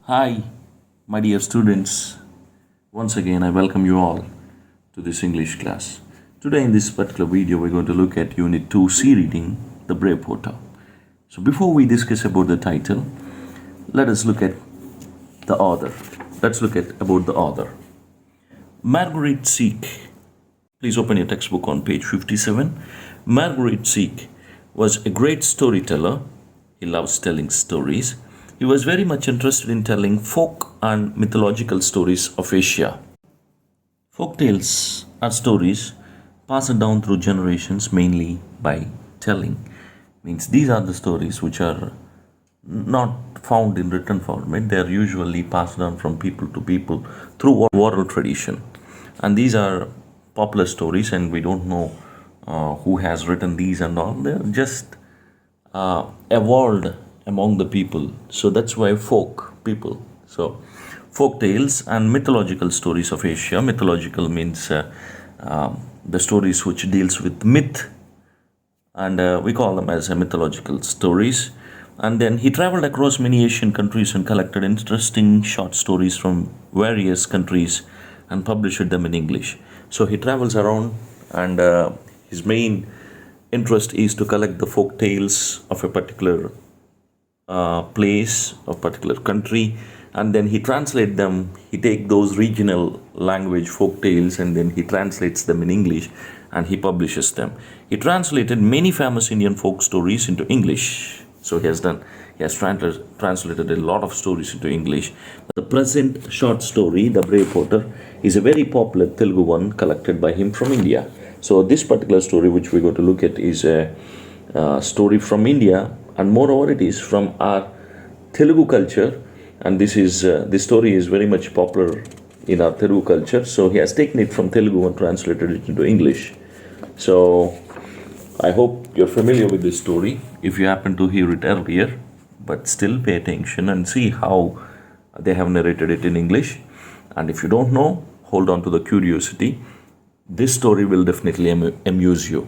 Hi, my dear students. Once again, I welcome you all to this English class. Today, in this particular video, we're going to look at Unit 2 C Reading, The Brave Porter. So, before we discuss about the title, let us look at the author. Let's look at about the author. Marguerite Seek. Please open your textbook on page 57. Marguerite Seek was a great storyteller. He loves telling stories. He was very much interested in telling folk and mythological stories of Asia. Folk tales are stories passed down through generations mainly by telling. Means these are the stories which are not found in written format. They are usually passed down from people to people through oral tradition. And these are popular stories, and we don't know who has written these and all. They're just evolved among the people. So that's why folk people. So folk tales and mythological stories of Asia. Mythological means the stories which deals with myth, and we call them as mythological stories. And then he traveled across many Asian countries and collected interesting short stories from various countries and published them in English. So he travels around, and his main interest is to collect the folk tales of a particular place, a particular country, and then he translate them. He take those regional language folk tales, and then he translates them in English, and he publishes them. He translated many famous Indian folk stories into English. So he has translated a lot of stories into English. The present short story, The Brave Porter, is a very popular Telugu one collected by him from India. So this particular story which we're going to look at is a story from India, and moreover it is from our Telugu culture, and this story is very much popular in our Telugu culture. So he has taken it from Telugu and translated it into English. So I hope you're familiar with this story if you happen to hear it earlier, but still pay attention and see how they have narrated it in English. And if you don't know, hold on to the curiosity. This story will definitely amuse you.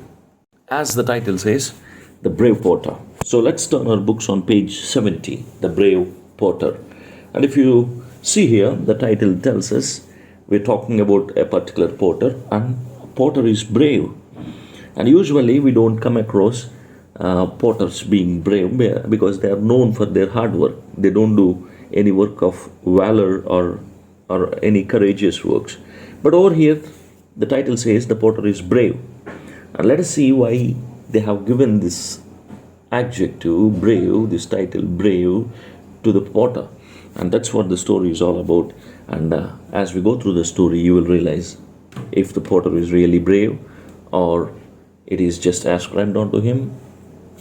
As the title says, The Brave Porter. So let's turn our books on page 70, The Brave Porter. And if you see here, the title tells us we're talking about a particular porter, and porter is brave. And usually we don't come across porters being brave because they are known for their hard work. They don't do any work of valor or any courageous works. But over here, the title says the porter is brave. And let us see why they have given this adjective brave, this title brave, to the porter. And that's what the story is all about. And as we go through the story, you will realize if the porter is really brave or it is just ascribed onto him.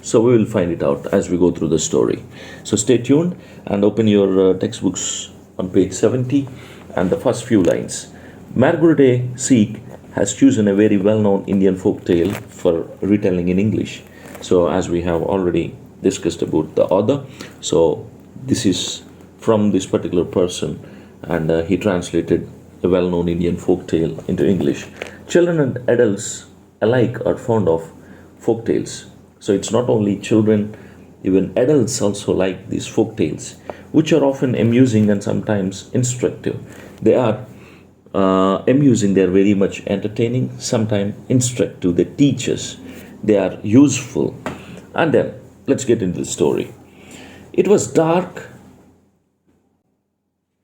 So we will find it out as we go through the story. So stay tuned and open your textbooks on page 70 and the first few lines. Marguerite Seek has chosen a very well-known Indian folk tale for retelling in English. So as we have already discussed about the author, so this is from this particular person, and he translated a well-known Indian folk tale into English. Children and adults alike are fond of folk tales. So it's not only children, even adults also like these folk tales, which are often amusing and sometimes instructive. They are amusing, they are very much entertaining, sometimes instructive, they teach us, they are useful. And then let's get into the story. It was dark,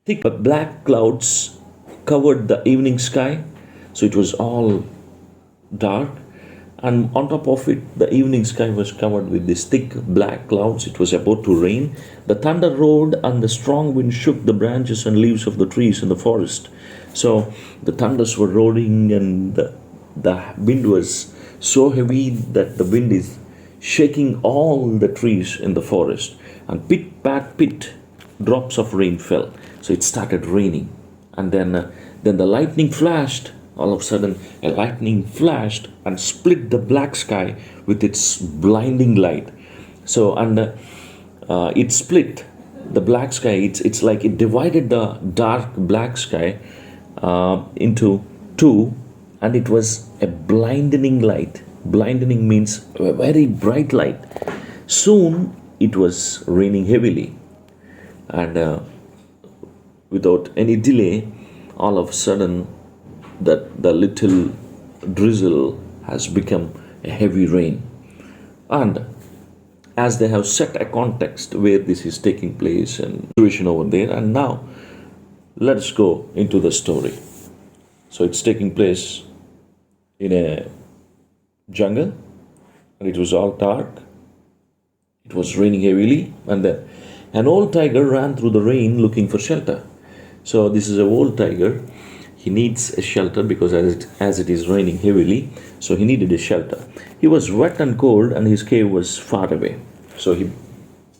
thick black clouds covered the evening sky. So it was all dark, and on top of it the evening sky was covered with these thick black clouds. It was about to rain. The thunder roared and the strong wind shook the branches and leaves of the trees in the forest. So the thunders were roaring, and the wind was so heavy that the wind is shaking all the trees in the forest, and pit pat pit drops of rain fell. So it started raining, and then the lightning flashed. All of a sudden, a lightning flashed and split the black sky with its blinding light. So, and it split the black sky. It's like it divided the dark black sky into two, and it was a blinding light. Blinding means a very bright light. Soon, it was raining heavily, and without any delay, all of a sudden, that the little drizzle has become a heavy rain. And as they have set a context where this is taking place and situation over there, and now let's go into the story. So it's taking place in a jungle, and it was all dark. It was raining heavily, and then an old tiger ran through the rain looking for shelter. So this is an old tiger. He needs a shelter because as it is raining heavily, so he needed a shelter. He was wet and cold, and his cave was far away. So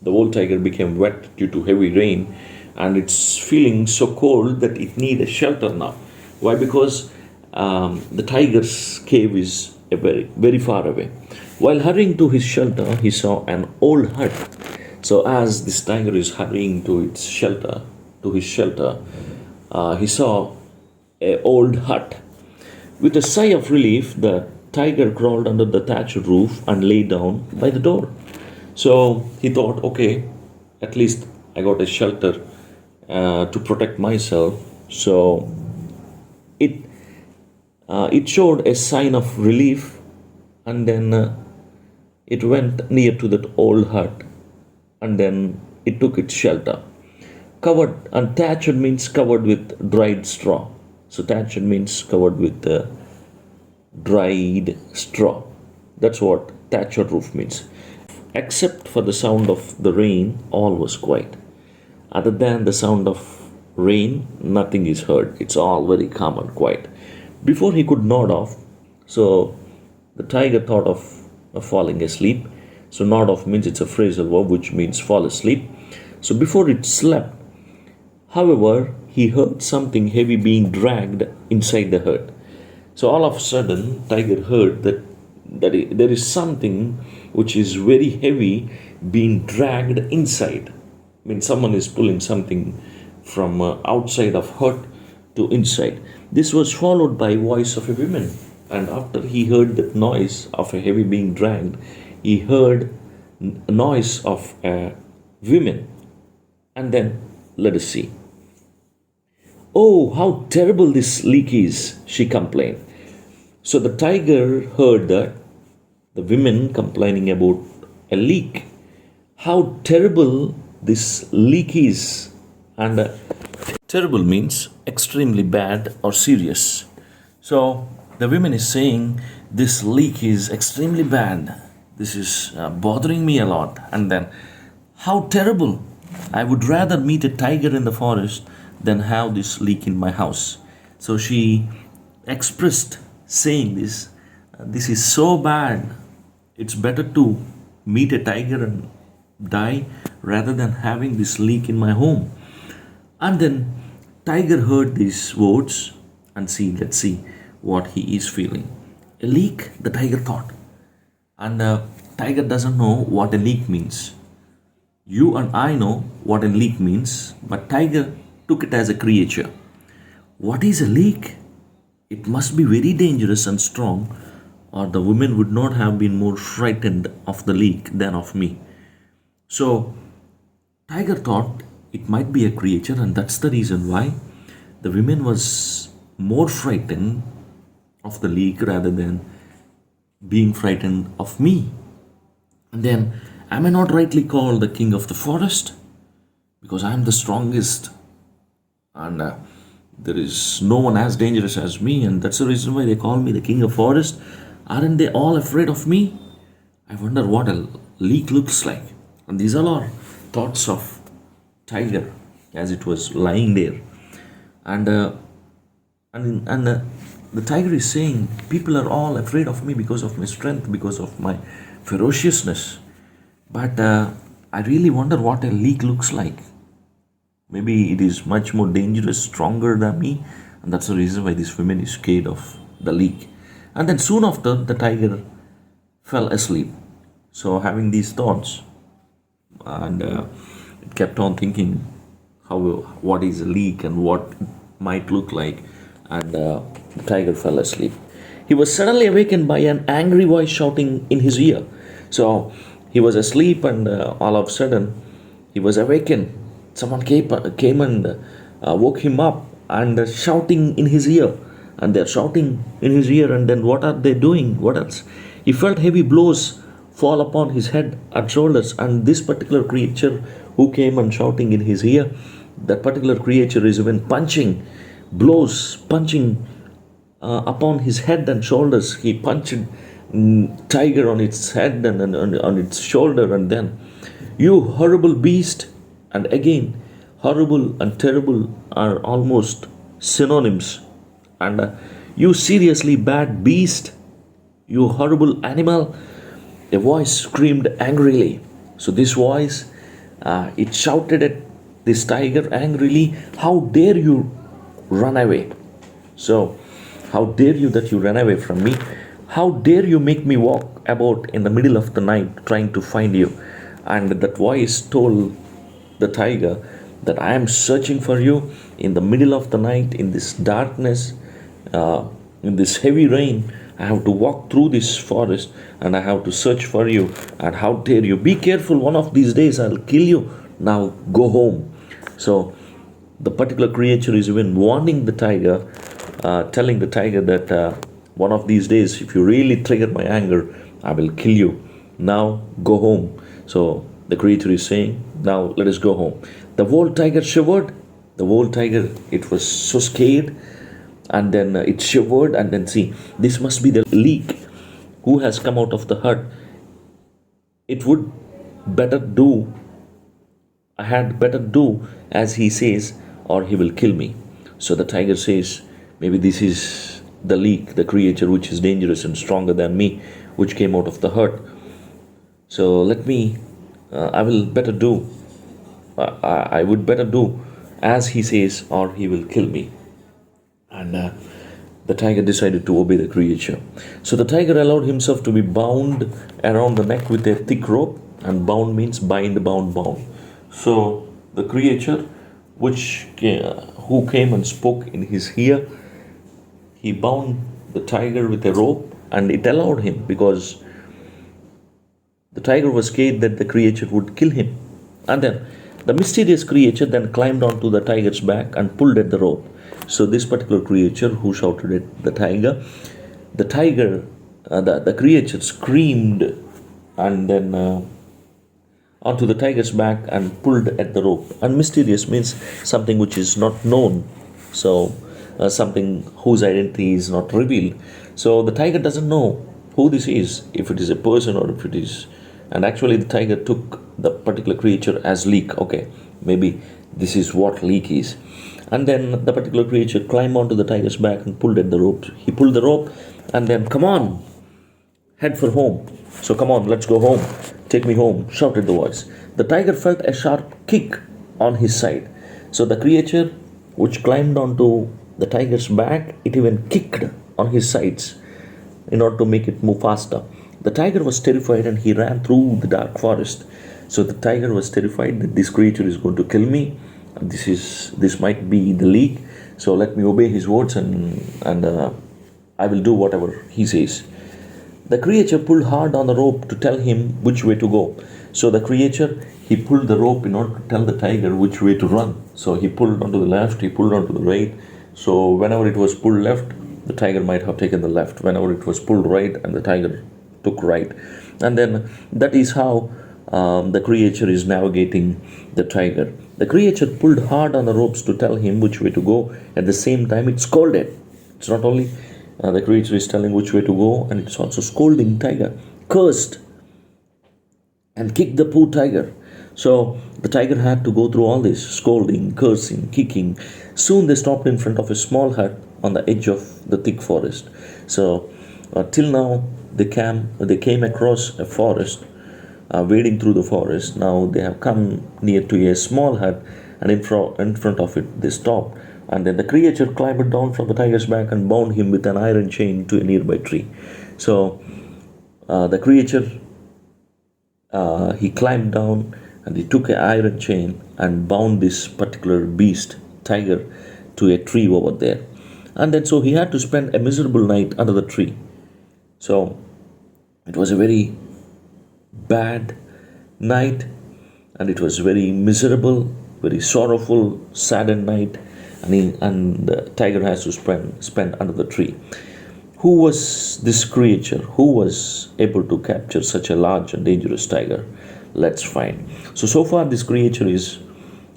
the old tiger became wet due to heavy rain, and it's feeling so cold that it needs a shelter now. Why? Because the tiger's cave is very, very far away. While hurrying to his shelter, he saw an old hut. So as this tiger is hurrying to his shelter, he saw an old hut. With a sigh of relief, the tiger crawled under the thatched roof and lay down by the door. So he thought, okay, at least I got a shelter to protect myself. So it showed a sign of relief, and then it went near to that old hut, and then it took its shelter. Covered, and thatched means covered with dried straw. So thatched means covered with dried straw. That's what thatched roof means. Except for the sound of the rain, all was quiet. Other than the sound of rain, nothing is heard. It's all very calm and quiet. Before he could nod off, so the tiger thought of falling asleep. So nod off means it's a phrasal verb which means fall asleep. So before it slept, however, he heard something heavy being dragged inside the hut. So all of a sudden, tiger heard that there is something which is very heavy being dragged inside. I mean, someone is pulling something from outside of hut to inside. This was followed by voice of a woman. And after he heard that noise of a heavy being dragged, he heard a noise of a woman. And then let us see. Oh, how terrible this leak is, she complained. So the tiger heard that the women complaining about a leak. How terrible this leak is. And terrible means extremely bad or serious. So the woman is saying this leak is extremely bad. This is bothering me a lot. And then, how terrible. I would rather meet a tiger in the forest than have this leak in my house. So she expressed saying this is so bad. It's better to meet a tiger and die rather than having this leak in my home. And then tiger heard these words and let's see what he is feeling. A leak, the tiger thought. And tiger doesn't know what a leak means. You and I know what a leak means, but tiger took it as a creature. What is a leak? It must be very dangerous and strong, or the woman would not have been more frightened of the leak than of me. So tiger thought it might be a creature, and that's the reason why the woman was more frightened of the leak rather than being frightened of me. And then, am I not rightly called the king of the forest? Because I am the strongest, and there is no one as dangerous as me, and that's the reason why they call me the king of forest. Aren't they all afraid of me? I wonder what a leak looks like. And these are all thoughts of tiger as it was lying there. And the tiger is saying, people are all afraid of me because of my strength, because of my ferociousness. But I really wonder what a leak looks like. Maybe it is much more dangerous, stronger than me, and that's the reason why this woman is scared of the leak. And then soon after, the tiger fell asleep. So having these thoughts, and it kept on thinking what is a leak and what it might look like, and the tiger fell asleep. He was suddenly awakened by an angry voice shouting in his ear. So he was asleep, and all of a sudden he was awakened. Someone came and woke him up and shouting in his ear. And they're shouting in his ear, and then what are they doing? What else? He felt heavy blows fall upon his head and shoulders, and this particular creature who came and shouting in his ear, that particular creature is even punching, punching upon his head and shoulders. He punched tiger on its head and on its shoulder, and then, "You horrible beast!" And again, horrible and terrible are almost synonyms. And "You seriously bad beast! You horrible animal!" A voice screamed angrily. So this voice, it shouted at this tiger angrily, "How dare you run away?" So, how dare you that you ran away from me? How dare you make me walk about in the middle of the night trying to find you? And that voice told the tiger that I am searching for you in the middle of the night, in this darkness, in this heavy rain. I have to walk through this forest and I have to search for you. And how dare you? Be careful, one of these days I'll kill you. Now go home. So the particular creature is even warning the tiger, telling the tiger that one of these days, if you really trigger my anger, I will kill you. Now go home. So the creature is saying, now let us go home. The whole tiger shivered. The whole tiger, it was so scared. And then it shivered, and then see, this must be the leak who has come out of the hut. It would better do, I had better do as he says, or he will kill me. So the tiger says, maybe this is the leak, the creature which is dangerous and stronger than me, which came out of the hut. So let me, I will better do, I would better do as he says, or he will kill me. And the tiger decided to obey the creature. So the tiger allowed himself to be bound around the neck with a thick rope, and bound means bind, bound, bound. So the creature who came and spoke in his ear, he bound the tiger with a rope, and it allowed him, because the tiger was scared that the creature would kill him. And then the mysterious creature then climbed onto the tiger's back and pulled at the rope. So this particular creature who shouted at the creature screamed and then onto the tiger's back and pulled at the rope. And mysterious means something which is not known. So something whose identity is not revealed. So the tiger doesn't know who this is, if it is a person or if it is. And actually the tiger took the particular creature as leak. Okay, maybe this is what leak is. And then the particular creature climbed onto the tiger's back and pulled at the rope. He pulled the rope and then, come on, head for home. So come on, let's go home. Take me home, shouted the voice. The tiger felt a sharp kick on his side. So the creature which climbed onto the tiger's back, it even kicked on his sides in order to make it move faster. The tiger was terrified and he ran through the dark forest. So the tiger was terrified that this creature is going to kill me. This might be the leak, so let me obey his words and I will do whatever he says. The creature pulled hard on the rope to tell him which way to go. So the creature, he pulled the rope in order to tell the tiger which way to run. So he pulled onto the left, he pulled onto the right. So whenever it was pulled left, the tiger might have taken the left. Whenever it was pulled right, and the tiger took right. And then that is how the creature is navigating the tiger. The creature pulled hard on the ropes to tell him which way to go. At the same time, it scolded. It's not only the creature is telling which way to go, and it's also scolding tiger. Cursed and kicked the poor tiger. So the tiger had to go through all this scolding, cursing, kicking. Soon they stopped in front of a small hut on the edge of the thick forest. So till now they came across a forest, wading through the forest. Now they have come near to a small hut, and in front of it they stopped. And then the creature climbed down from the tiger's back and bound him with an iron chain to a nearby tree. So the creature, he climbed down and he took an iron chain and bound this particular beast, tiger, to a tree over there. And then so he had to spend a miserable night under the tree. So it was a very bad night, and it was very miserable, very sorrowful, saddened night. and the tiger has to spend under the tree. Who was this creature? Who was able to capture such a large and dangerous tiger? Let's find. So far, this creature is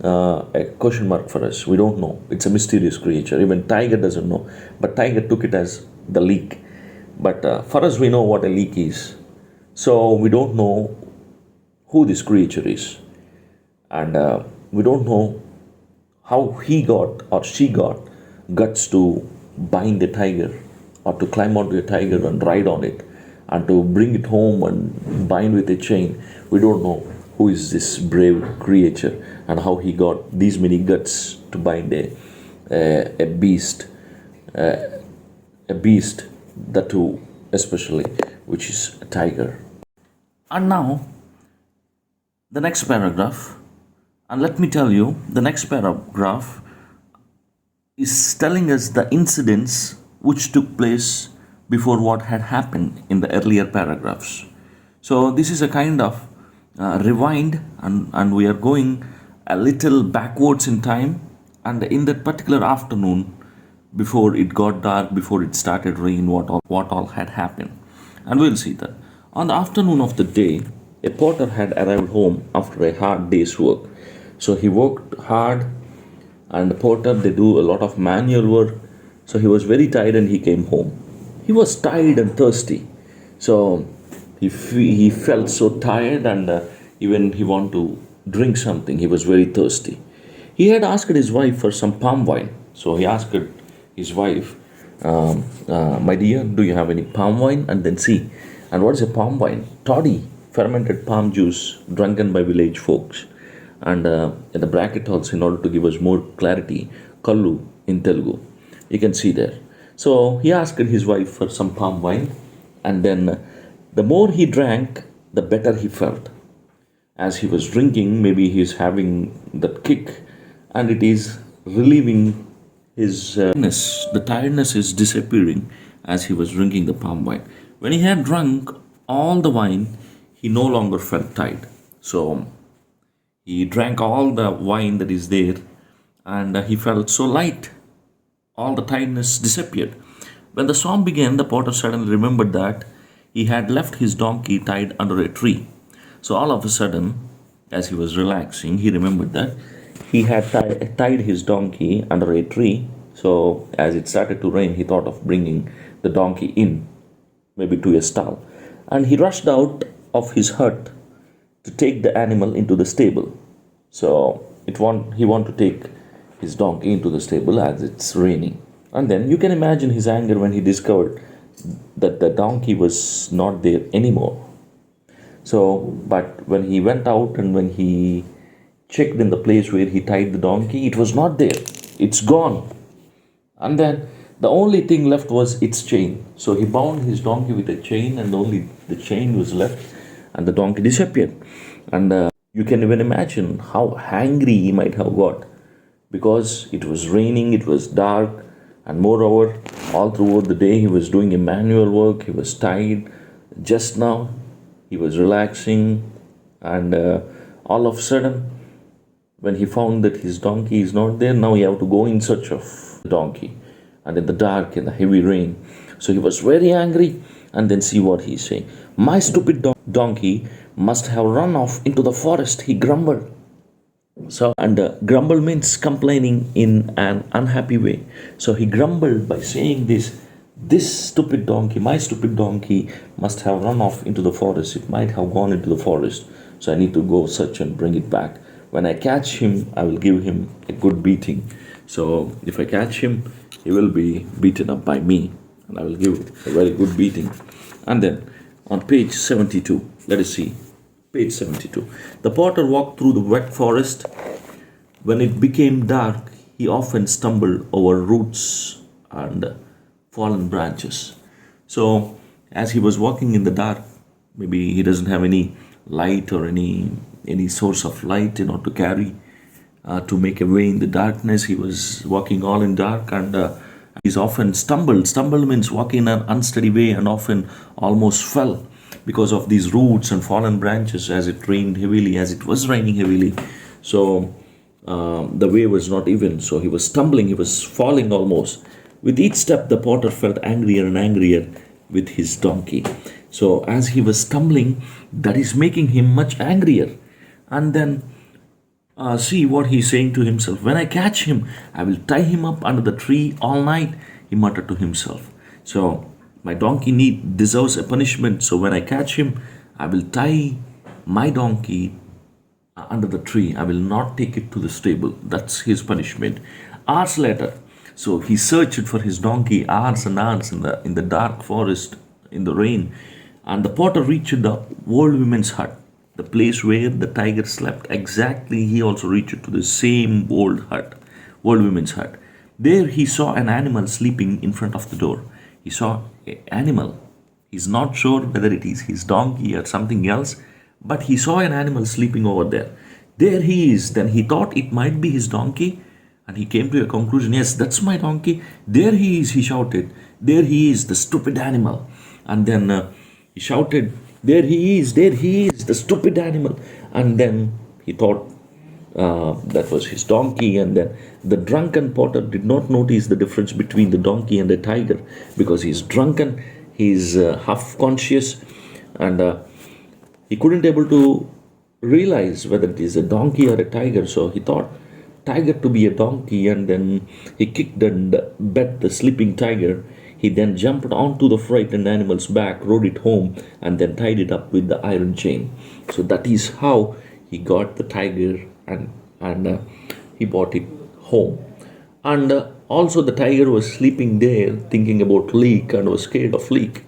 a question mark for us. We don't know. It's a mysterious creature. Even tiger doesn't know. But tiger took it as the leak. But for us, we know what a leak is. So we don't know who this creature is. And we don't know how he got or she got guts to bind a tiger or to climb onto a tiger and ride on it and to bring it home and bind with a chain. We don't know who is this brave creature and how he got these many guts to bind a beast, that too, especially, which is a tiger. And now, the next paragraph, and let me tell you, the next paragraph is telling us the incidents which took place before what had happened in the earlier paragraphs. So this is a kind of rewind, and we are going a little backwards in time, and in that particular afternoon, before it got dark, before it started rain, what all had happened. And we'll see that. On the afternoon of the day, a potter had arrived home after a hard day's work. So he worked hard, and the potter, they do a lot of manual work. So he was very tired and he came home. He was tired and thirsty. So he felt so tired, and even he wanted to drink something. He was very thirsty. He had asked his wife for some palm wine. So he asked his wife, my dear, do you have any palm wine? And then see. And what is a palm wine? Toddy, fermented palm juice drunken by village folks. And in the bracket also, in order to give us more clarity, Kallu in Telugu. You can see there. So he asked his wife for some palm wine, and then the more he drank, the better he felt. As he was drinking, maybe he is having that kick, and it is relieving his tiredness. The tiredness is disappearing as he was drinking the palm wine. When he had drunk all the wine, he no longer felt tired. So he drank all the wine that is there, and he felt so light. All the tiredness disappeared. When the song began, the potter suddenly remembered that he had left his donkey tied under a tree. So all of a sudden, as he was relaxing, he remembered that he had tied his donkey under a tree. So as it started to rain, he thought of bringing the donkey in, maybe to a stall. And he rushed out of his hut to take the animal into the stable. So he wanted to take his donkey into the stable as it's raining. And then you can imagine his anger when he discovered that the donkey was not there anymore. So, but when he went out and when he checked in the place where he tied the donkey, it was not there. It's gone. And then the only thing left was its chain. So he bound his donkey with a chain, and only the chain was left, and the donkey disappeared. And you can even imagine how angry he might have got, because it was raining, it was dark, and moreover, all throughout the day he was doing a manual work, he was tired. Just now he was relaxing, and all of a sudden, when he found that his donkey is not there, now he have to go in search of the donkey, and in the dark, in the heavy rain. So he was very angry, and then see what he's saying. My stupid donkey must have run off into the forest, he grumbled. So, and grumble means complaining in an unhappy way. So he grumbled by saying this stupid donkey, my stupid donkey, must have run off into the forest. It might have gone into the forest. So I need to go search and bring it back. When I catch him, I will give him a good beating. So if I catch him, he will be beaten up by me, and I will give a very good beating. And then on page 72, let us see. Page 72. The potter walked through the wet forest. When it became dark, he often stumbled over roots and fallen branches. So, as he was walking in the dark, maybe he doesn't have any light or any source of light to carry to make a way in the darkness. He was walking all in dark, and he's often stumbled. Stumble means walking in an unsteady way, and often almost fell because of these roots and fallen branches as it was raining heavily. So The way was not even, so he was stumbling, he was falling almost. With each step, the potter felt angrier and angrier with his donkey. So, as he was stumbling, that is making him much angrier. And then see what he's saying to himself. When I catch him, I will tie him up under the tree all night, he muttered to himself. So, my donkey deserves a punishment. So, when I catch him, I will tie my donkey under the tree. I will not take it to the stable. That's his punishment. Hours later, so he searched for his donkey hours and hours in the dark forest, in the rain, and the potter reached the old woman's hut, the place where the tiger slept. Exactly, he also reached to the same old woman's hut. There he saw an animal sleeping in front of the door. He saw an animal. He's not sure whether it is his donkey or something else, but he saw an animal sleeping over there. There he is. Then he thought it might be his donkey, and he came to a conclusion, yes, that's my donkey. There he is, he shouted. There he is, the stupid animal. And then he shouted, there he is, the stupid animal. And then he thought that was his donkey. And then the drunken potter did not notice the difference between the donkey and the tiger, because he's drunken, he's half conscious, and he couldn't able to realize whether it is a donkey or a tiger. So he thought tiger to be a donkey, and then he kicked and bet the sleeping tiger. He then jumped onto the frightened animal's back, rode it home, and then tied it up with the iron chain. So that is how he got the tiger, and he brought it home. And also the tiger was sleeping there, thinking about leak, and was scared of leak.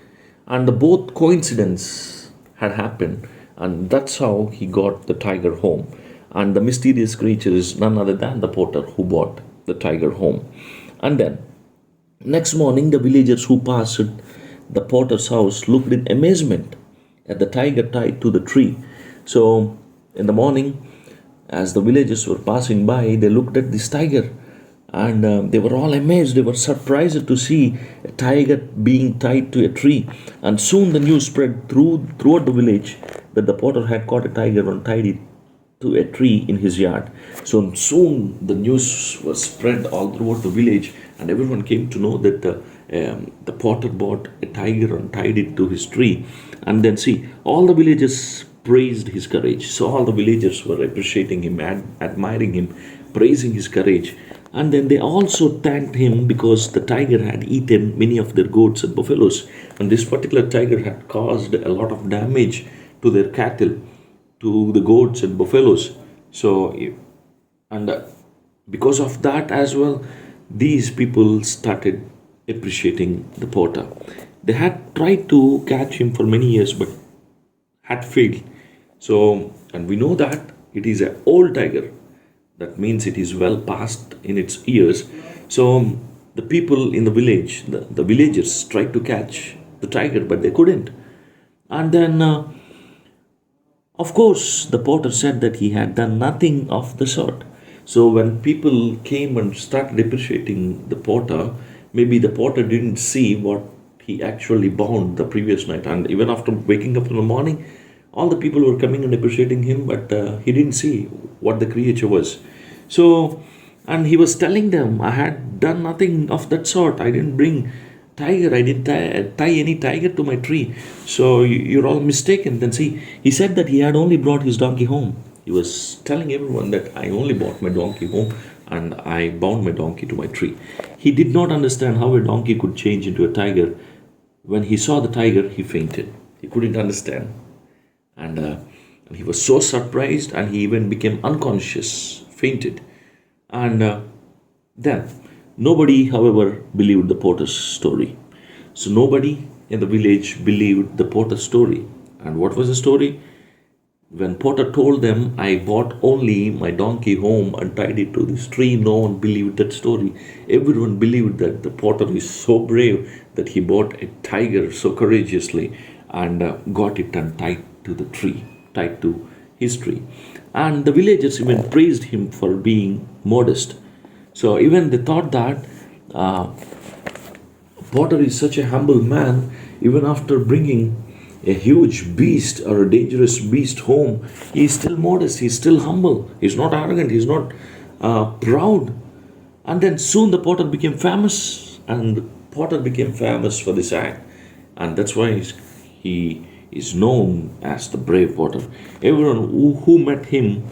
And both coincidence had happened, and that's how he got the tiger home. And the mysterious creature is none other than the potter who brought the tiger home. And then next morning, the villagers who passed the potter's house looked in amazement at the tiger tied to the tree. So in the morning, as the villagers were passing by, they looked at this tiger, and they were all amazed. They were surprised to see a tiger being tied to a tree. And soon the news spread throughout the village that the potter had caught a tiger and tied it to a tree in his yard. So soon the news was spread all throughout the village, and everyone came to know that the potter bought a tiger and tied it to his tree. And then see, all the villagers praised his courage. So all the villagers were appreciating him, admiring him, praising his courage. And then they also thanked him because the tiger had eaten many of their goats and buffaloes. And this particular tiger had caused a lot of damage to their cattle, to the goats and buffaloes. So, and because of that as well, these people started appreciating the potter. They had tried to catch him for many years but had failed. So, and we know that it is an old tiger. That means it is well past in its years. So the people in the village, the villagers tried to catch the tiger, but they couldn't. And then, of course, the potter said that he had done nothing of the sort. So when people came and started appreciating the potter, maybe the potter didn't see what he actually bound the previous night. And even after waking up in the morning, all the people were coming and appreciating him, but he didn't see what the creature was. So, and he was telling them, I had done nothing of that sort. I didn't bring tiger. I didn't tie any tiger to my tree. So you're all mistaken. Then see, he said that he had only brought his donkey home. He was telling everyone that I only brought my donkey home and I bound my donkey to my tree. He did not understand how a donkey could change into a tiger. When he saw the tiger, he fainted. He couldn't understand. And he was so surprised, and he even became unconscious, fainted. And then nobody, however, believed the potter's story. So nobody in the village believed the potter's story. And what was the story? When Potter told them, I brought only my donkey home and tied it to this tree, no one believed that story. Everyone believed that the Potter is so brave that he brought a tiger so courageously and got it and tied to the tree, tied to his tree. And the villagers even praised him for being modest. So even they thought that Potter is such a humble man, even after bringing a huge beast or a dangerous beast home, he is still modest, he is still humble, he is not arrogant, he is not proud. And then soon the potter became famous, and the potter became famous for this act. And that's why he is known as the brave potter. Everyone who met him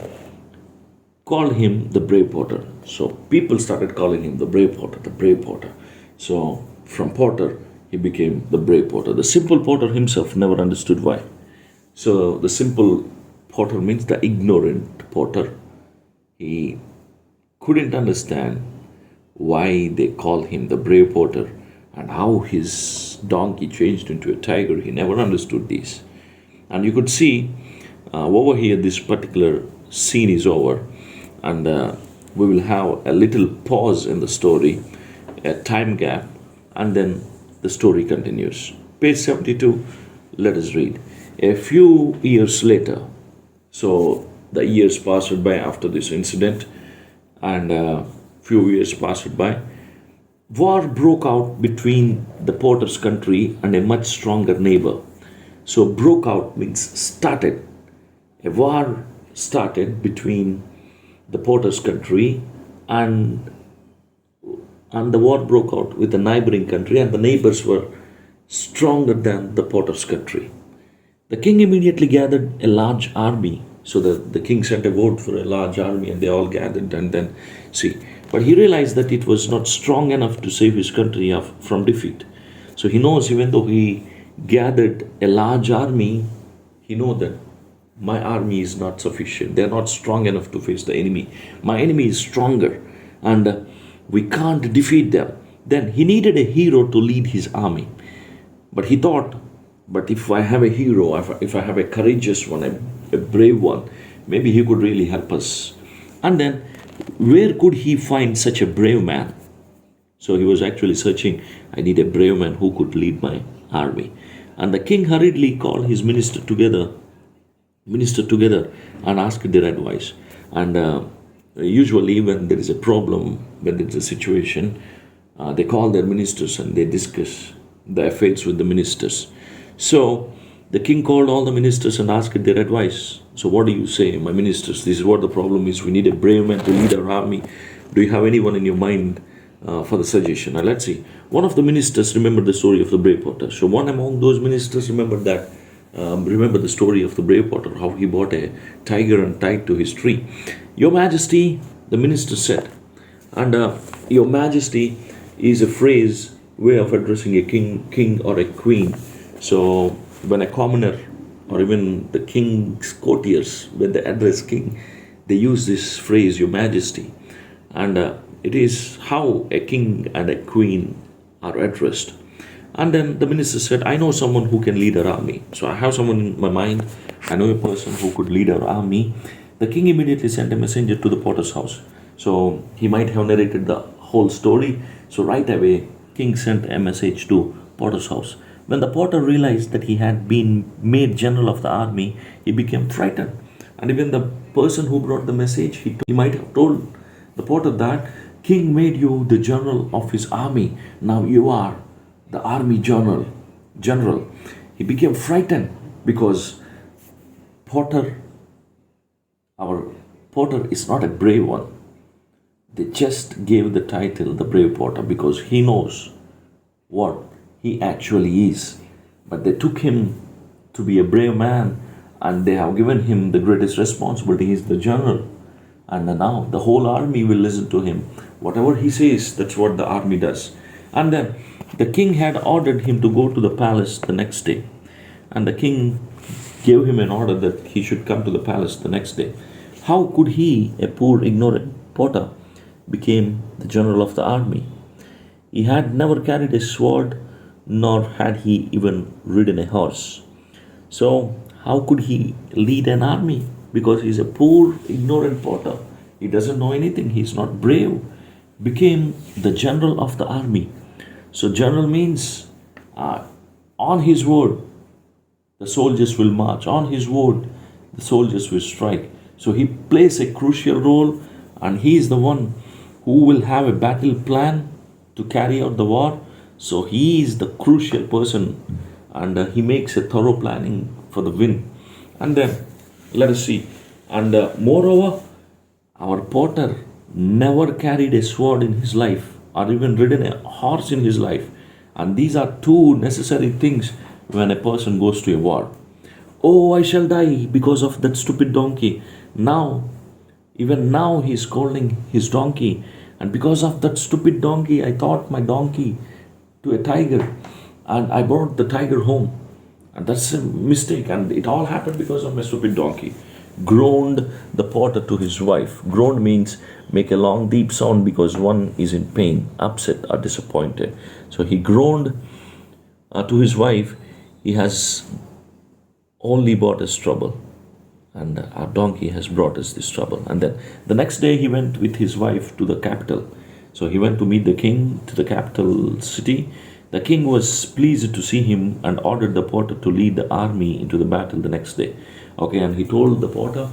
called him the brave potter. So people started calling him the brave potter, the brave potter. So from potter, he became the brave potter. The simple potter himself never understood why. So the simple potter means the ignorant potter. He couldn't understand why they call him the brave potter and how his donkey changed into a tiger. He never understood this. And you could see over here, this particular scene is over, and we will have a little pause in the story, a time gap, and then the story continues. Page 72, let us read. A few years later, so the years passed by after this incident, and few years passed by, war broke out between the potter's country and a much stronger neighbor. So broke out means started. A war started between the potter's country and the war broke out with the neighboring country, and the neighbors were stronger than the potter's country. The king immediately gathered a large army. So the king sent a vote for a large army, and they all gathered, and then see. But he realized that it was not strong enough to save his country from defeat. So he knows, even though he gathered a large army, he knows that my army is not sufficient. They're not strong enough to face the enemy. My enemy is stronger, and we can't defeat them. Then he needed a hero to lead his army. But he thought, but if I have a hero, if I have a courageous one, a brave one, maybe he could really help us. And then, where could he find such a brave man? So he was actually searching, I need a brave man who could lead my army. And the king hurriedly called his minister together and asked their advice. And usually when there is a problem, when there is a situation, they call their ministers and they discuss the affairs with the ministers. So the king called all the ministers and asked their advice. So what do you say, my ministers? This is what the problem is. We need a brave man to lead our army. Do you have anyone in your mind for the suggestion? Now let's see. One of the ministers remembered the story of the brave potter. So one among those ministers remembered the story of the brave potter, how he bought a tiger and tied to his tree. Your Majesty, the minister said, and Your Majesty is a phrase, way of addressing a king or a queen. So when a commoner or even the king's courtiers, when they address king, they use this phrase, Your Majesty. And it is how a king and a queen are addressed. And then the minister said, I know someone who can lead our army. So I have someone in my mind. I know a person who could lead our army. The king immediately sent a messenger to the potter's house. So he might have narrated the whole story. So right away, king sent a message to potter's house. When the potter realized that he had been made general of the army, he became frightened. And even the person who brought the message, he might have told the potter that king made you the general of his army. Now you are the army general. He became frightened because our potter is not a brave one. They just gave the title the brave potter because he knows what he actually is. But they took him to be a brave man, and they have given him the greatest responsibility. He is the general. And now the whole army will listen to him. Whatever he says, that's what the army does. And then the king had ordered him to go to the palace the next day. And the king gave him an order that he should come to the palace the next day. How could he, a poor ignorant potter, became the general of the army? He had never carried a sword, nor had he even ridden a horse. So how could he lead an army? Because he's a poor ignorant potter. He doesn't know anything. He's not brave. Became the general of the army. So general means on his word, the soldiers will march. On his word, the soldiers will strike. So he plays a crucial role, and he is the one who will have a battle plan to carry out the war. So he is the crucial person, and he makes a thorough planning for the win. And then let us see. And moreover, our potter never carried a sword in his life or even ridden a horse in his life. And these are two necessary things when a person goes to a war. Oh, I shall die because of that stupid donkey. Now, even now, he is scolding his donkey. And because of that stupid donkey, I taught my donkey to a tiger. And I brought the tiger home. And that's a mistake. And it all happened because of my stupid donkey. Groaned the potter to his wife. Groaned means make a long deep sound because one is in pain, upset, or disappointed. So he groaned to his wife. He has only brought us trouble, and our donkey has brought us this trouble. And then the next day he went with his wife to the capital. So he went to meet the king to the capital city. The king was pleased to see him and ordered the porter to lead the army into the battle the next day. Okay, and he told the porter,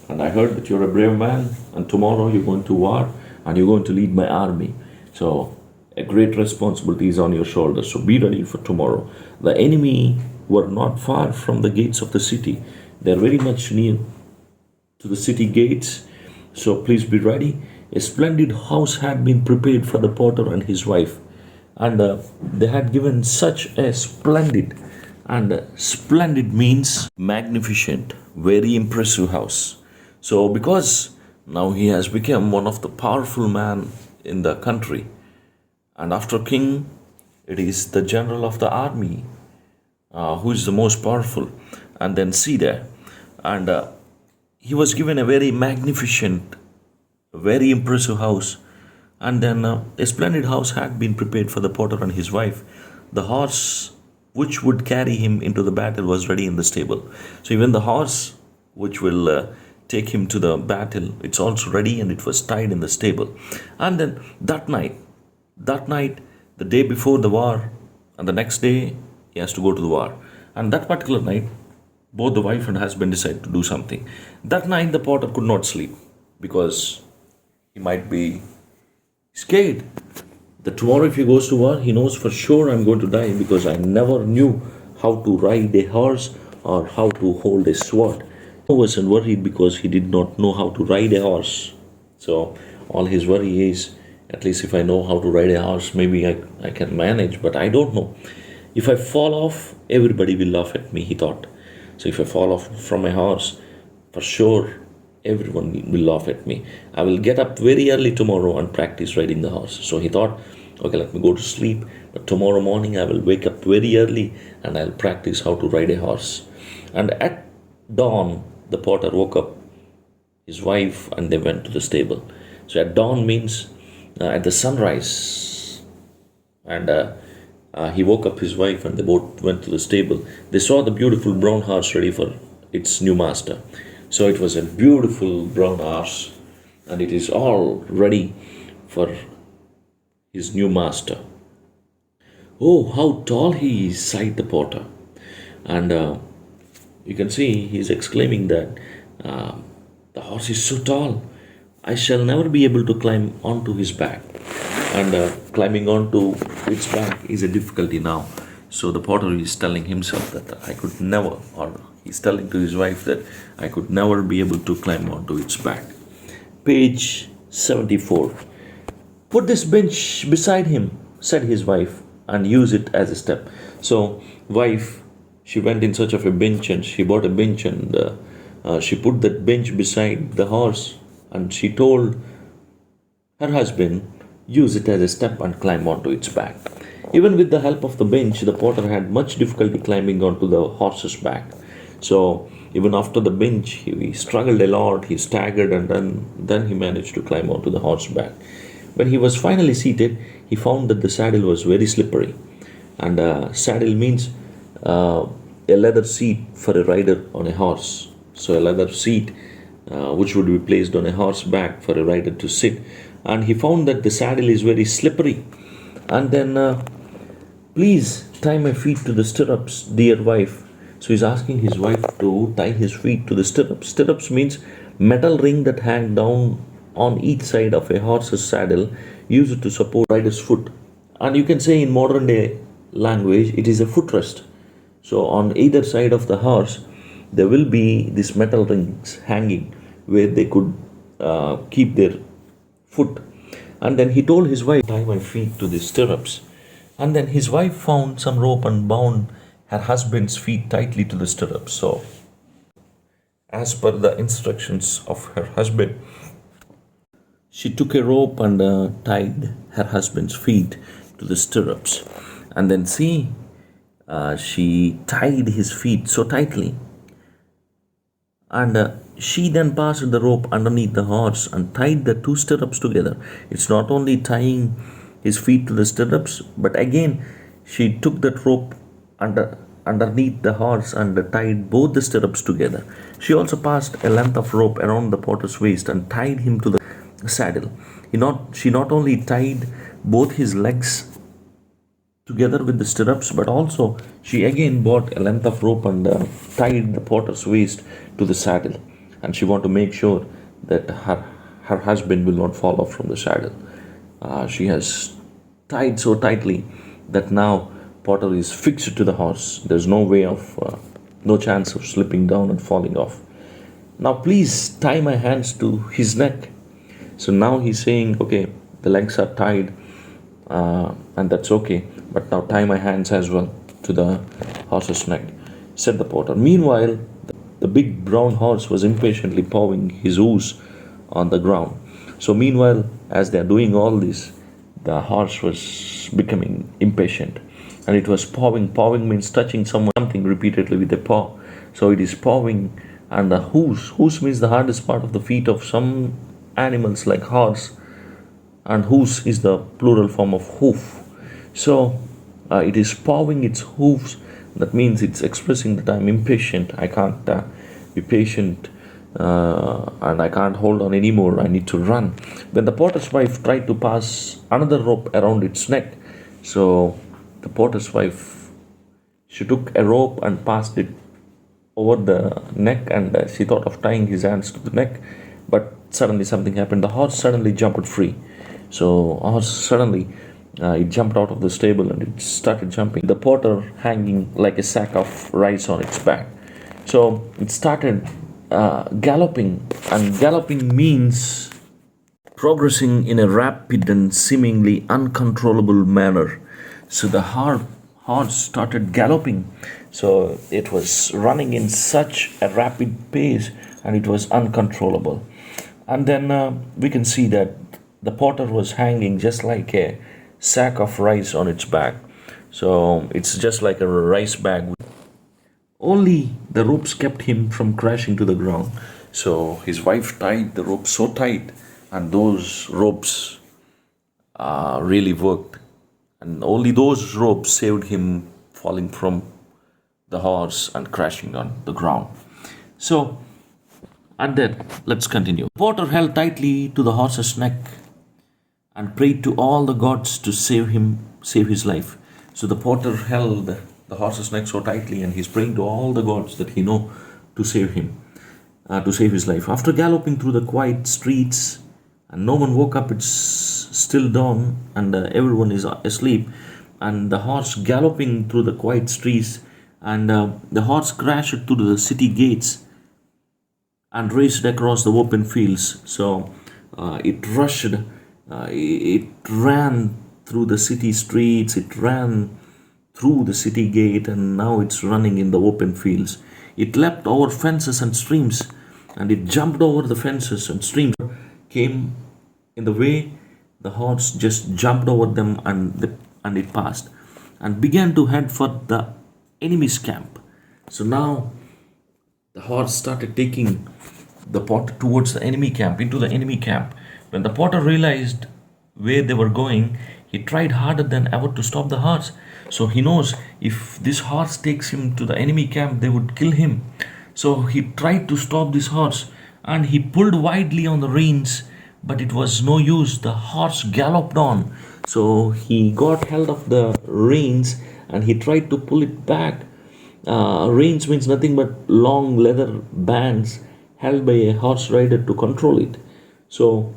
and I heard that you're a brave man, and tomorrow you're going to war and you're going to lead my army. So a great responsibility is on your shoulders. So be ready for tomorrow. The enemy were not far from the gates of the city. They're very much near to the city gates. So please be ready. A splendid house had been prepared for the porter and his wife. And they had given such a splendid, and splendid means magnificent, very impressive house. So because now he has become one of the powerful man in the country, and after king, it is the general of the army who is the most powerful. And then see there, and he was given a very magnificent, very impressive house. And then a splendid house had been prepared for the porter and his wife. The horse which would carry him into the battle was ready in the stable. So even the horse which will take him to the battle, it's also ready, and it was tied in the stable. And then that night, the day before the war, and the next day he has to go to the war. And that particular night, both the wife and husband decide to do something. That night, the porter could not sleep because he might be scared that tomorrow, if he goes to war, he knows for sure I'm going to die because I never knew how to ride a horse or how to hold a sword. He wasn't worried because he did not know how to ride a horse. So all his worry is, at least if I know how to ride a horse, maybe I can manage, but I don't know. If I fall off, everybody will laugh at me, he thought. So if I fall off from a horse, for sure, everyone will laugh at me. I will get up very early tomorrow and practice riding the horse. So he thought, okay, let me go to sleep. But tomorrow morning, I will wake up very early and I'll practice how to ride a horse. And at dawn, the porter woke up his wife and they went to the stable. So at dawn means at the sunrise. And he woke up his wife and they both went to the stable. They saw the beautiful brown horse ready for its new master. So it was a beautiful brown horse and it is all ready for his new master. Oh, how tall he is, sighed the porter. And you can see he's exclaiming that the horse is so tall, I shall never be able to climb onto his back. And climbing onto its back is a difficulty now. So the porter is telling himself that I could never, or he's telling to his wife that I could never be able to climb onto its back. Page 74. Put this bench beside him, said his wife, and use it as a step. So wife, she went in search of a bench and she bought a bench and she put that bench beside the horse and she told her husband, use it as a step and climb onto its back. Even with the help of the bench, the porter had much difficulty climbing onto the horse's back. So even after the bench, he struggled a lot, he staggered, and then he managed to climb onto the horse's back. When he was finally seated, he found that the saddle was very slippery. And saddle means a leather seat for a rider on a horse. So a leather seat which would be placed on a horse back for a rider to sit. And he found that the saddle is very slippery. And then, please tie my feet to the stirrups, dear wife. So he's asking his wife to tie his feet to the stirrups. Stirrups means metal ring that hang down on each side of a horse's saddle, used to support rider's foot. And you can say in modern day language, it is a footrest. So on either side of the horse, there will be these metal rings hanging where they could keep their foot. And then he told his wife, tie my feet to the stirrups. And then his wife found some rope and bound her husband's feet tightly to the stirrups. So, as per the instructions of her husband, she took a rope and tied her husband's feet to the stirrups. And then she tied his feet so tightly. And she then passed the rope underneath the horse and tied the two stirrups together. It's not only tying his feet to the stirrups, but again she took that rope underneath the horse and tied both the stirrups together. She also passed a length of rope around the porter's waist and tied him to the saddle. She not only tied both his legs together with the stirrups, but also she again bought a length of rope and tied the porter's waist to the saddle. And she wanted to make sure that her husband will not fall off from the saddle. She has tied so tightly that now Porter is fixed to the horse. There's no chance of slipping down and falling off. Now please tie my hands to his neck. So now he's saying, okay, the legs are tied, and that's okay, but now tie my hands as well to the horse's neck, said the porter. Meanwhile, the big brown horse was impatiently pawing his hooves on the ground. So meanwhile, as they are doing all this, the horse was becoming impatient, and it was pawing. Pawing means touching something repeatedly with a paw. So it is pawing, and the hooves. Hooves means the hardest part of the feet of some animals like horse, and hooves is the plural form of hoof. So it is pawing its hooves. That means it's expressing that I'm impatient. I can't be patient, and I can't hold on anymore. I need to run. Then the porter's wife tried to pass another rope around its neck. So the porter's wife, she took a rope and passed it over the neck, and she thought of tying his hands to the neck, but suddenly something happened. The horse suddenly jumped free. So horse suddenly it jumped out of the stable and it started jumping. The porter hanging like a sack of rice on its back. So it started galloping, and galloping means progressing in a rapid and seemingly uncontrollable manner. So the horse started galloping. So it was running in such a rapid pace and it was uncontrollable. And then we can see that the porter was hanging just like a sack of rice on its back. So it's just like a rice bag. Only the ropes kept him from crashing to the ground. So his wife tied the rope so tight, and those ropes really worked. And only those ropes saved him falling from the horse and crashing on the ground. So, and then let's continue. The porter held tightly to the horse's neck and prayed to all the gods to save his life. So the porter held the horse's neck so tightly, and he's praying to all the gods that he know to save him, to save his life. After galloping through the quiet streets, and no one woke up, it's still dawn, and everyone is asleep, and the horse galloping through the quiet streets, and the horse crashed through the city gates and raced across the open fields. So it rushed, it ran through the city streets, it ran through the city gate, and now it's running in the open fields. It leapt over fences and streams, and it jumped over the fences and streams. Came in the way, the horse just jumped over them, and it passed and began to head for the enemy's camp. So now the horse started taking the porter towards the enemy camp, into the enemy camp. When the porter realized where they were going, he tried harder than ever to stop the horse. So he knows if this horse takes him to the enemy camp, they would kill him. So he tried to stop this horse, and he pulled widely on the reins, but it was no use. The horse galloped on. So he got held of the reins and he tried to pull it back. Reins means nothing but long leather bands held by a horse rider to control it. So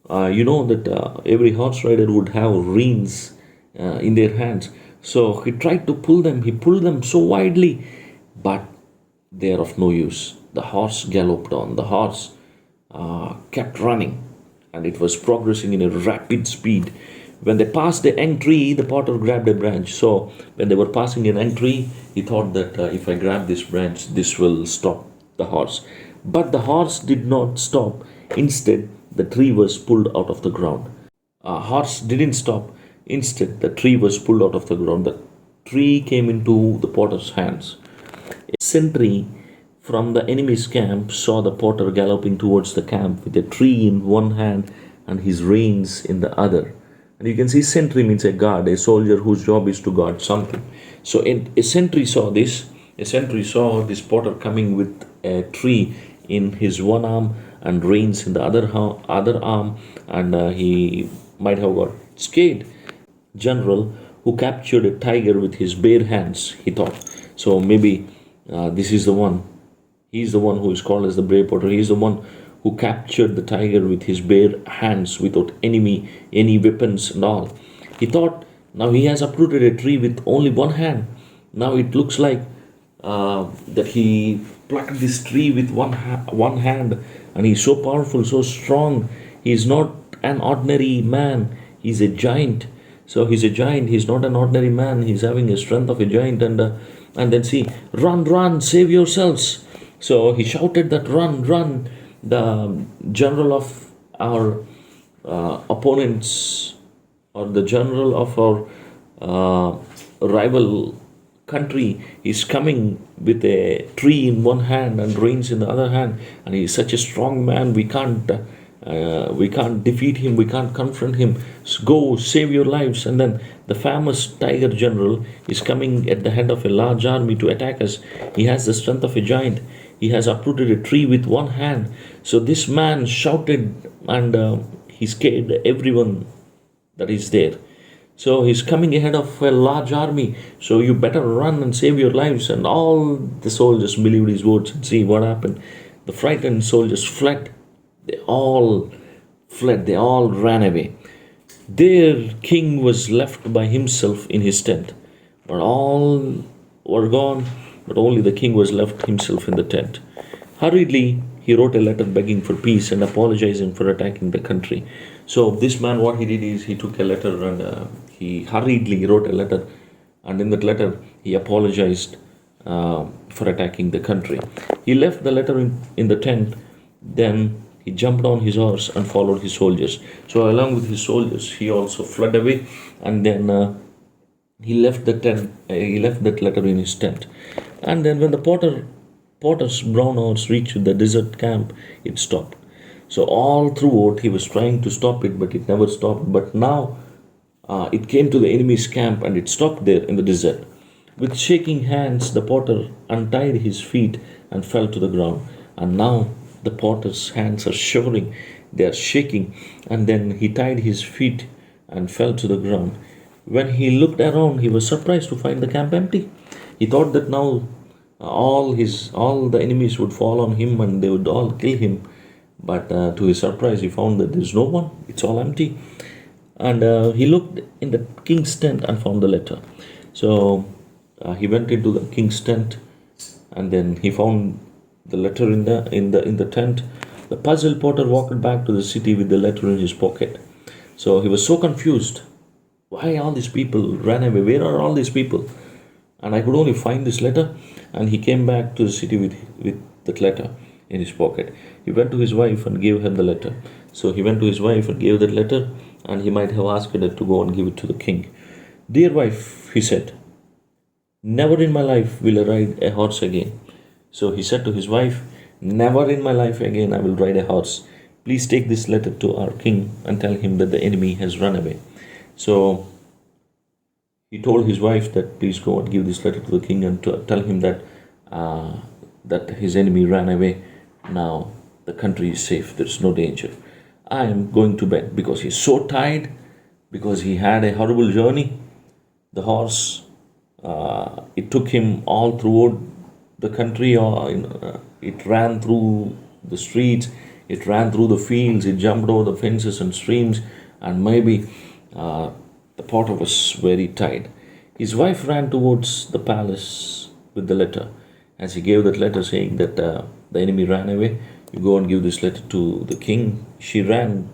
you know that every horse rider would have reins in their hands. So he tried to pull them. He pulled them so widely, but they are of no use. The horse galloped on. The horse kept running, and it was progressing in a rapid speed. When they passed a young tree, the potter grabbed a branch. So when they were passing an young tree, he thought that if I grab this branch, this will stop the horse. But the horse did not stop. Instead, the tree was pulled out of the ground. Horse didn't stop. Instead, the tree was pulled out of the ground. The tree came into the potter's hands. A sentry from the enemy's camp saw the potter galloping towards the camp with a tree in one hand and his reins in the other. And you can see sentry means a guard, a soldier whose job is to guard something. So a sentry saw this. A sentry saw this potter coming with a tree in his one arm and reins in the other arm, and he might have got scared. General who captured a tiger with his bare hands, he thought. So maybe this is the one. He's the one who is called as the brave potter. He's the one who captured the tiger with his bare hands without any weapons and all. He thought, now he has uprooted a tree with only one hand. Now it looks like that he plucked this tree with one hand, and he's so powerful, so strong. He's not an ordinary man. He's a giant. So he's a giant. He's not an ordinary man. He's having a strength of a giant. And then see, run, save yourselves. So he shouted that run. The general of our opponents, or the general of our rival country, is coming with a tree in one hand and reins in the other hand, and he's such a strong man. We can't defeat him. We can't confront him. So go, save your lives. And then the famous tiger general is coming at the head of a large army to attack us. He has the strength of a giant. He has uprooted a tree with one hand. So this man shouted, and he scared everyone that is there. So he's coming ahead of a large army. So you better run and save your lives. And all the soldiers believed his words. And see what happened. The frightened soldiers fled. They all fled. They all ran away. Their king was left by himself in his tent. But all were gone. But only the king was left himself in the tent. Hurriedly, he wrote a letter begging for peace and apologizing for attacking the country. So this man, what he did is he took a letter and he hurriedly wrote a letter. And in that letter, he apologized for attacking the country. He left the letter in the tent. Then he jumped on his horse and followed his soldiers. So along with his soldiers, he also fled away. And then he left the tent. He left that letter in his tent. And then when the potter's brown horse reached the desert camp, it stopped. So all throughout he was trying to stop it, but it never stopped. But now it came to the enemy's camp and it stopped there in the desert. With shaking hands, the potter untied his feet and fell to the ground. And now the potter's hands are shivering, they are shaking. And then he tied his feet and fell to the ground. When he looked around, he was surprised to find the camp empty. He thought that now all the enemies would fall on him and they would all kill him. But to his surprise, he found that there's no one. It's all empty. And he looked in the king's tent and found the letter. So he went into the king's tent, and then he found the letter in the tent. The puzzled potter walked back to the city with the letter in his pocket. So he was so confused. Why all these people ran away? Where are all these people? And I could only find this letter. And he came back to the city with that letter in his pocket. He went to his wife and gave her the letter. So he went to his wife and gave that letter, and he might have asked her to go and give it to the king. Dear wife, he said, never in my life will I ride a horse again. So he said to his wife, never in my life again I will ride a horse. Please take this letter to our king and tell him that the enemy has run away. So he told his wife that please go and give this letter to the king and to tell him that that his enemy ran away. Now the country is safe. There's no danger. I am going to bed because he's so tired, because he had a horrible journey. The horse, it took him all throughout the country. It ran through the streets. It ran through the fields. It jumped over the fences and streams. And maybe the potter was very tired. His wife ran towards the palace with the letter. As he gave that letter saying that the enemy ran away, you go and give this letter to the king. She ran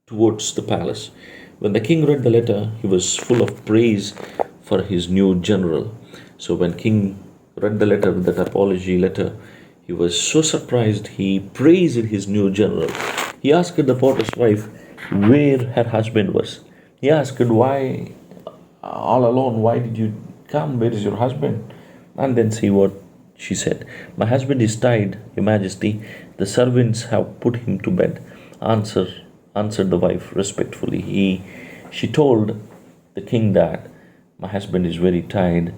towards the palace. When the king read the letter, he was full of praise for his new general. So when king read the letter, that apology letter, he was so surprised. He praised his new general. He asked the potter's wife where her husband was. He asked, why all alone? Why did you come? Where is your husband? And then see what she said. My husband is tied, Your Majesty. The servants have put him to bed. Answer, answered the wife respectfully. She told the king that my husband is very tired,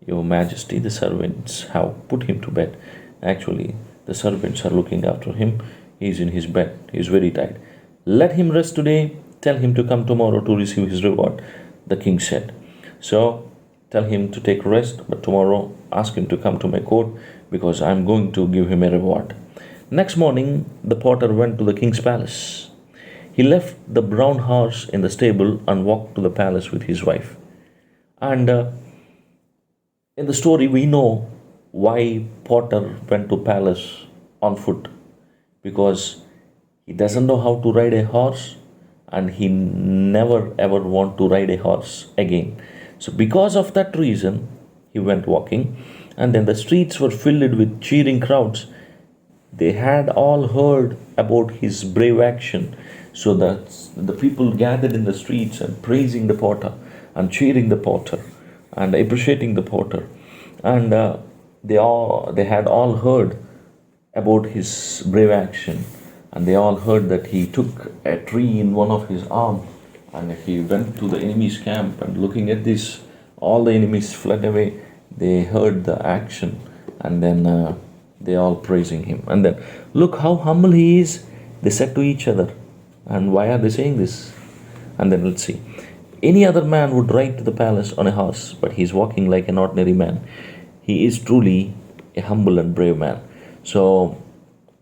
Your Majesty. The servants have put him to bed. Actually, the servants are looking after him. He is in his bed. He is very tired. Let him rest today. Tell him to come tomorrow to receive his reward, the king said. So tell him to take rest, but tomorrow ask him to come to my court because I am going to give him a reward. Next morning, the potter went to the king's palace. He left the brown horse in the stable and walked to the palace with his wife. And in the story, we know why Potter went to palace on foot, because he doesn't know how to ride a horse and he never ever want to ride a horse again. So because of that reason, he went walking, and then the streets were filled with cheering crowds. They had all heard about his brave action, so that the people gathered in the streets and praising the potter and cheering the potter and appreciating the potter. And they had all heard about his brave action, and they all heard that he took a tree in one of his arms and he went to the enemy's camp, and looking at this, all the enemies fled away. They heard the action, and then they all praising him. And then, look how humble he is, they said to each other. And why are they saying this? And then let's see. Any other man would ride to the palace on a horse, but he is walking like an ordinary man. He is truly a humble and brave man. So,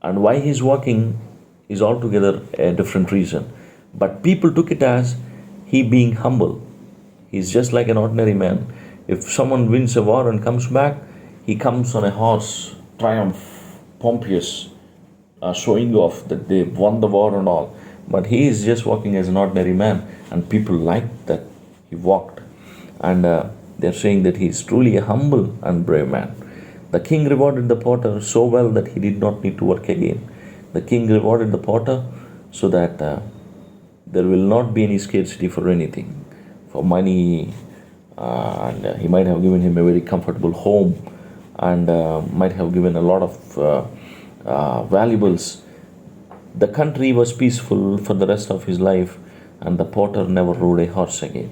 and why he is walking is altogether a different reason. But people took it as he being humble. He's just like an ordinary man. If someone wins a war and comes back, he comes on a horse, triumph, pompous, showing off that they won the war and all. But he is just walking as an ordinary man, and people liked that he walked. And they're saying that he is truly a humble and brave man. The king rewarded the potter so well that he did not need to work again. The king rewarded the potter so that there will not be any scarcity for anything, for money, and he might have given him a very comfortable home, and might have given a lot of valuables. The country was peaceful for the rest of his life, and the potter never rode a horse again.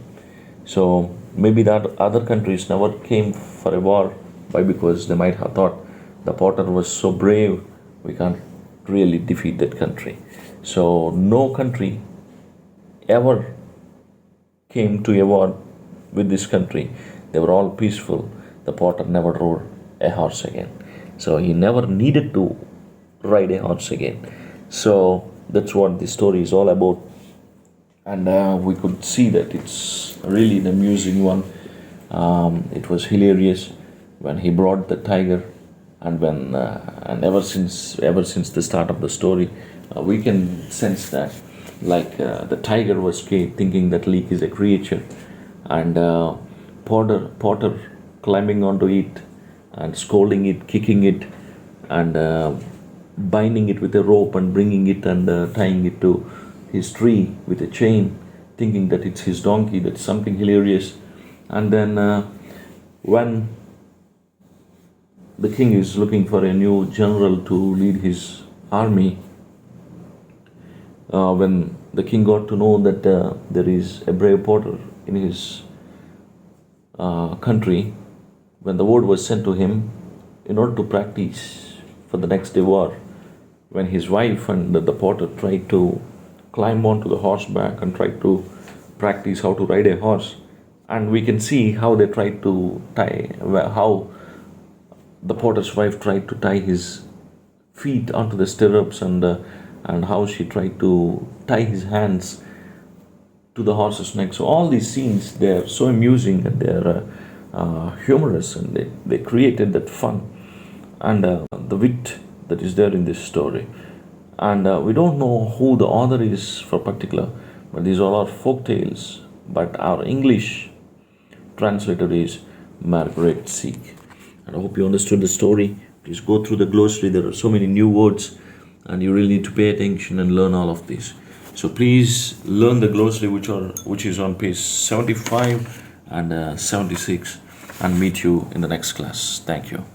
So maybe that other countries never came for a war. Why? Because they might have thought the potter was so brave, we can't really defeat that country. So no country ever came to a war with this country. They were all peaceful. The potter never rode a horse again. So he never needed to ride a horse again. So that's what the story is all about. And we could see that it's really an amusing one. It was hilarious when he brought the tiger, and when and ever since the start of the story, we can sense that, like the tiger was scared, thinking that leek is a creature, and Potter climbing onto it and scolding it, kicking it, and binding it with a rope and bringing it and tying it to his tree with a chain, thinking that it's his donkey. That's something hilarious. And then when the king is looking for a new general to lead his army, when the king got to know that there is a brave potter in his country, when the word was sent to him in order to practice for the next day war, when his wife and the potter tried to climb onto the horseback and tried to practice how to ride a horse, and we can see how they tried to how the potter's wife tried to tie his feet onto the stirrups, and how she tried to tie his hands to the horse's neck. So all these scenes, they're so amusing, and they're humorous, and they created that fun and the wit that is there in this story. and we don't know who the author is for particular, but these are all folk tales. But our English translator is Margaret Seek. And I hope you understood the story. Please go through the glossary. There are so many new words, and you really need to pay attention and learn all of this. So please learn the glossary, which is on page 75 and 76, and meet you in the next class. Thank you.